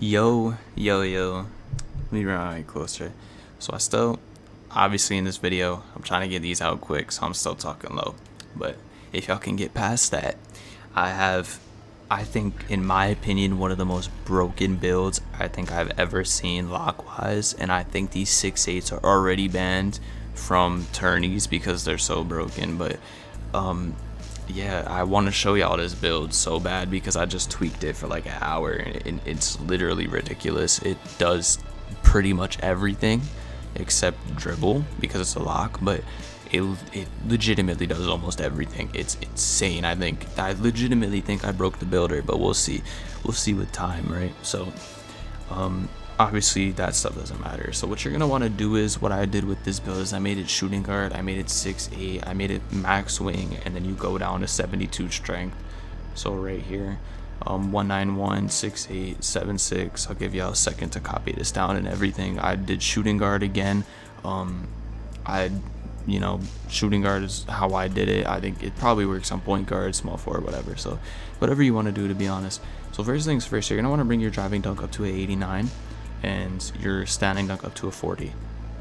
Yo, let me run my mic closer. So obviously in this video, I'm trying to get these out quick, so I'm still talking low. But if y'all can get past that, I think, in my opinion, one of the most broken builds I think I've ever seen lock-wise, and I think these 6/8s are already banned from tourneys because they're so broken. But yeah, I want to show y'all this build so bad because I just tweaked it for like an hour and it's literally ridiculous. It does pretty much everything except dribble because it's a lock, but it legitimately does almost everything. It's insane. I legitimately think I broke the builder, but we'll see with time, right? So obviously that stuff doesn't matter. So what you're gonna want to do is what I did with this build is I made it shooting guard, I made it 6/8, I made it max wing, and then you go down to 72 strength. So right here, 191, 6/8, 7/6. I'll give y'all a second to copy this down and everything. I did shooting guard again. Shooting guard is how I did it. I think it probably works on point guard, small forward, whatever. So whatever you want to do, to be honest. So first things first, you're gonna want to bring your driving dunk up to a 89 and your standing dunk up to a 40.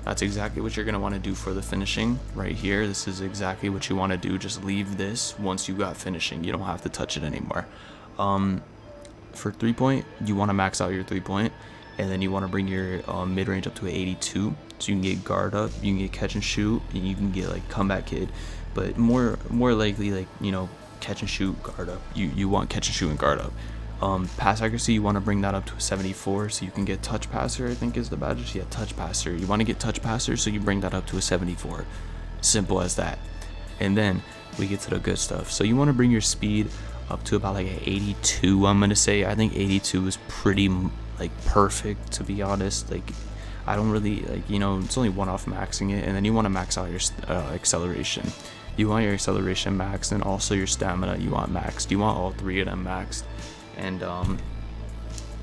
That's exactly what you're gonna want to do for the finishing right here. This is exactly what you want to do. Just leave this once you got finishing. You don't have to touch it anymore. For 3-point, you want to max out your 3-point, and then you want to bring your mid-range up to an 82, so you can get guard up, you can get catch and shoot, and you can get like comeback kid, but more likely, like, you know, catch and shoot, guard up. You want catch and shoot and guard up. Pass accuracy, you want to bring that up to a 74, so you can get touch passer, I think is the badge. Yeah, touch passer. You want to get touch passer, so you bring that up to a 74. Simple as that. And then we get to the good stuff. So you want to bring your speed up to about like an 82. I'm gonna say I think 82 is pretty like perfect, to be honest. Like, I don't really like, you know, it's only one off maxing it. And then you want to max out your acceleration. You want your acceleration maxed, and also your stamina you want maxed. You want all three of them maxed. And I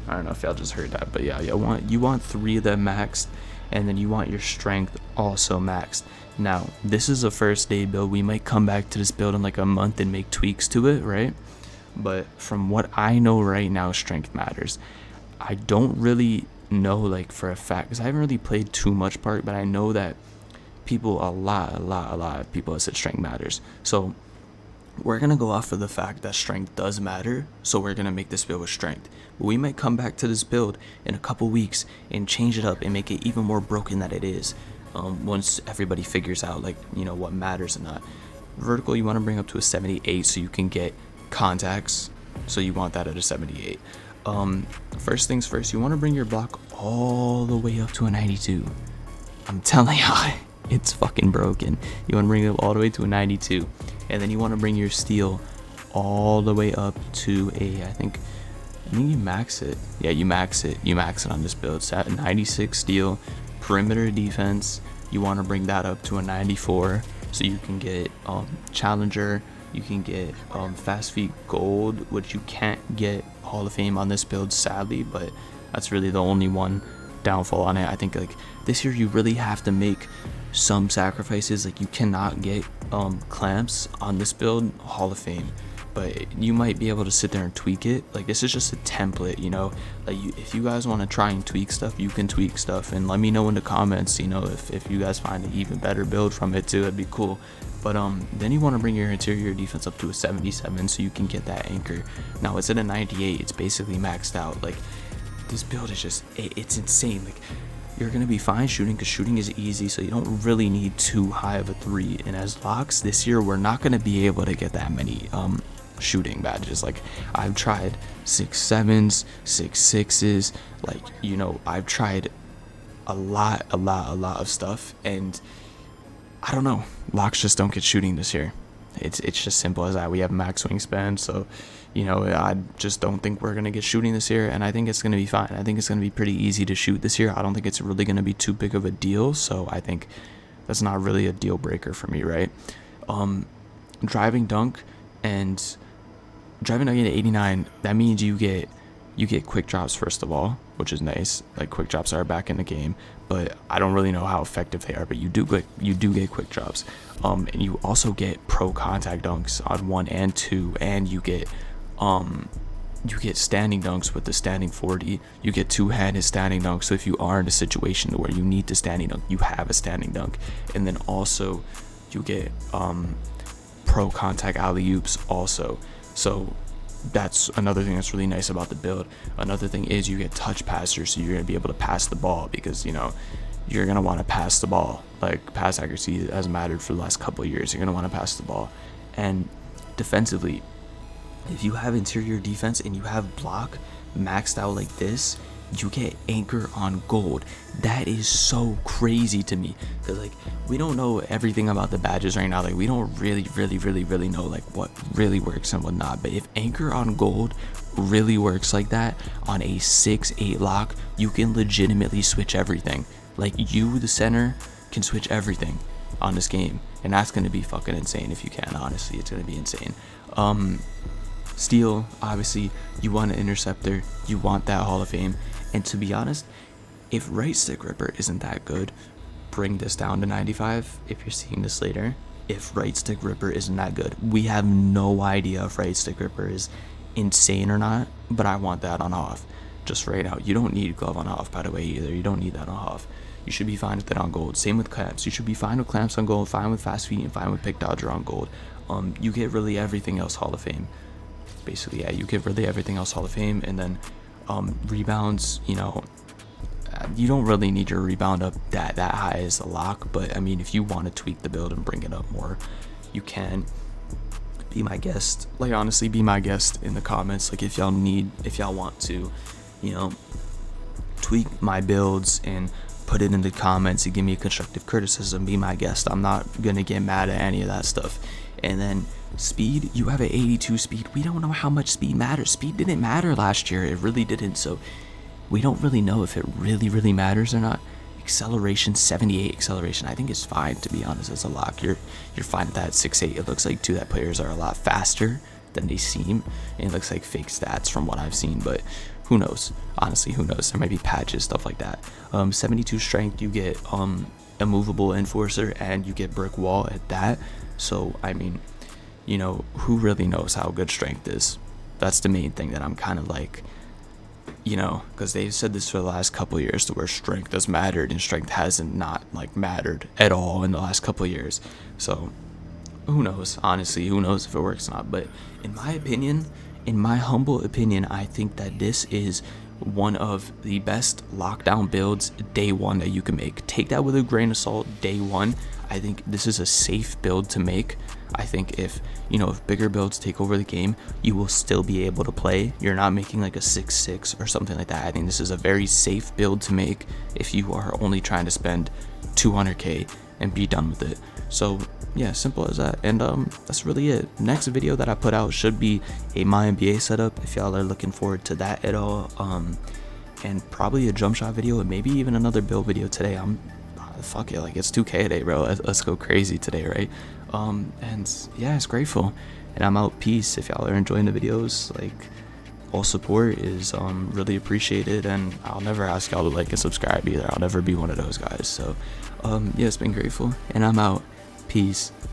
don't know if y'all just heard that, but yeah, you want three of them maxed, and then you want your strength also maxed. Now this is a first day build. We might come back to this build in like a month and make tweaks to it, right? But from what I know right now, strength matters. I don't really know like for a fact, because I haven't really played too much Park, but I know that people, a lot of people have said strength matters. So we're gonna go off of the fact that strength does matter, so we're gonna make this build with strength. But we might come back to this build in a couple weeks and change it up and make it even more broken than it is, once everybody figures out, like, you know, what matters and not. Vertical, you want to bring up to a 78 so you can get contacts, so you want that at a 78. First things first, you want to bring your block all the way up to a 92. I'm telling y'all, it's fucking broken. You want to bring it all the way to a 92, and then you want to bring your steal all the way up to a, I think you max it. Yeah, you max it on this build. It's at 96 steal. Perimeter defense, you want to bring that up to a 94, so you can get challenger, you can get fast feet gold, which you can't get Hall of Fame on this build, sadly, but that's really the only one downfall on it. I think like this year you really have to make some sacrifices. Like, you cannot get clamps on this build, Hall of Fame, but you might be able to sit there and tweak it. Like, this is just a template, you know. Like, if you guys want to try and tweak stuff, you can tweak stuff, and let me know in the comments, you know, if you guys find an even better build from it too. It'd be cool. But then you want to bring your interior defense up to a 77 so you can get that anchor. Now it's at a 98. It's basically maxed out. Like, this build is just, it's insane. Like, you're gonna be fine shooting because shooting is easy, so you don't really need too high of a 3. And as locks this year, we're not gonna be able to get that many shooting badges. Like, I've tried 6/7s, 6/6s, like, you know, I've tried a lot of stuff, and I don't know, locks just don't get shooting this year. It's just simple as that. We have max wingspan, so, you know, I just don't think we're gonna get shooting this year, and I think it's gonna be fine. I think it's gonna be pretty easy to shoot this year. I don't think it's really gonna be too big of a deal, so I think that's not really a deal breaker for me, right? Driving dunk at 89, that means you get quick drops first of all, which is nice. Like, quick drops are back in the game, but I don't really know how effective they are, but you do get quick drops. And you also get pro contact dunks on 1 and 2, and you get you get standing dunks with the standing 40. You get two-handed standing dunks, so if you are in a situation where you need to standing dunk, you have a standing dunk. And then also you get pro contact alley-oops also. So that's another thing that's really nice about the build. Another thing is you get touch passers, so you're going to be able to pass the ball, because you know you're going to want to pass the ball. Like, pass accuracy has mattered for the last couple of years. You're going to want to pass the ball. And defensively, if you have interior defense and you have block maxed out like this, you get anchor on gold. That is so crazy to me, because like we don't know everything about the badges right now. Like, we don't really know like what really works and what not. But if anchor on gold really works like that on a 6-8 lock, you can legitimately switch everything. Like, you, the center, can switch everything on this game, and that's gonna be fucking insane if you can. Honestly, it's gonna be insane. Steal, obviously you want an interceptor, you want that Hall of Fame. And to be honest, if right stick gripper isn't that good, bring this down to 95 if you're seeing this later. If right stick gripper isn't that good, we have no idea if right stick gripper is insane or not, but I want that on off just right now. You don't need glove on off, by the way, either. You don't need that on off. You should be fine with it on gold. Same with clamps. You should be fine with clamps on gold, fine with fast feet, and fine with pick dodger on gold. You get really everything else Hall of Fame. Basically, yeah, you get really everything else Hall of Fame. And then rebounds, you know, you don't really need your rebound up that high as a lock, but I mean, if you want to tweak the build and bring it up more, you can. Be my guest. Like, honestly, be my guest in the comments. Like, if y'all want to, you know, tweak my builds and put it in the comments and give me a constructive criticism, be my guest. I'm not gonna get mad at any of that stuff. And then speed, you have an 82 speed. We don't know how much speed matters. Speed didn't matter last year. It really didn't. So we don't really know if it really matters or not. Acceleration, 78 acceleration. I think it's fine, to be honest. It's a lock. You're fine with that. 6'8". It looks like that players are a lot faster than they seem. And it looks like fake stats from what I've seen, but who knows? Honestly, who knows? There might be patches, stuff like that. 72 strength, you get a movable enforcer, and you get brick wall at that. So I mean, you know, who really knows how good strength is? That's the main thing that I'm kind of like, you know, because they've said this for the last couple of years, to where strength has mattered, and strength hasn't not like mattered at all in the last couple of years. So who knows? Honestly, who knows if it works or not? But in my opinion, in my humble opinion, I think that this is one of the best lockdown builds day one that you can make. Take that with a grain of salt. Day one, I think this is a safe build to make. I think if, you know, if bigger builds take over the game, you will still be able to play. You're not making like a 6-6 or something like that. I think this is a very safe build to make if you are only trying to spend 200k and be done with it. So yeah, simple as that. And that's really it. Next video that I put out should be a my NBA setup, if y'all are looking forward to that at all. And probably a jump shot video, and maybe even another build video today. Fuck it, like, it's 2k today, bro. Let's go crazy today, right? And yeah, it's grateful, and I'm out. Peace. If y'all are enjoying the videos, like, all support is really appreciated, and I'll never ask y'all to like and subscribe either. I'll never be one of those guys. So yeah, it's been grateful, and I'm out. Peace.